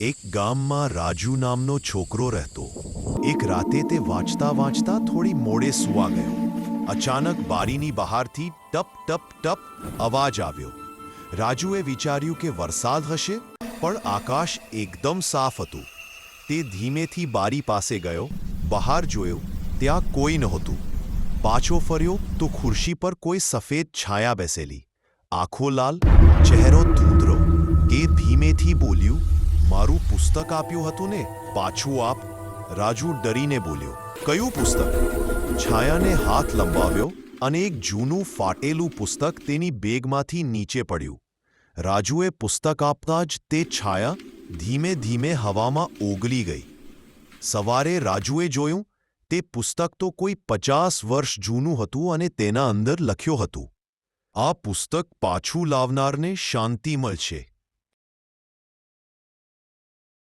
એક ગામમાં રાજુ નામનો છોકરો રહેતો. એક રાતે તે વાંચતા વાંચતા થોડી મોડે સૂવા ગયો. અચાનક બારીની બહારથી ટપ ટપ ટપ અવાજ આવ્યો. રાજુએ વિચાર્યું કે વરસાદ હશે, પણ આકાશ એકદમ સાફ હતું. તે ધીમેથી બારી પાસે ગયો. બહાર જોયું, ત્યાં કોઈ નહોતું. પાછો ફર્યો તો ખુરશી પર કોઈ સફેદ છાયા બેસેલી. આંખો લાલ, ચહેરો ધૂંધળો. એ ધીમેથી બોલ્યું, મારું પુસ્તક આપ્યું હતું ને, પાછું આપ. રાજુ ડરીને બોલ્યો, કયું પુસ્તક? છાયાને હાથ લંબાવ્યો અને એક જૂનું ફાટેલું પુસ્તક તેની બેગમાંથી નીચે પડ્યું. રાજુએ પુસ્તક આપતા જ તે છાયા ધીમે ધીમે હવામાં ઓગળી ગઈ. સવારે રાજુએ જોયું, તે પુસ્તક તો કોઈ 50 વર્ષ જૂનું હતું અને તેના અંદર લખ્યું હતું, આ પુસ્તક પાછું લાવનારને શાંતિ મળશે.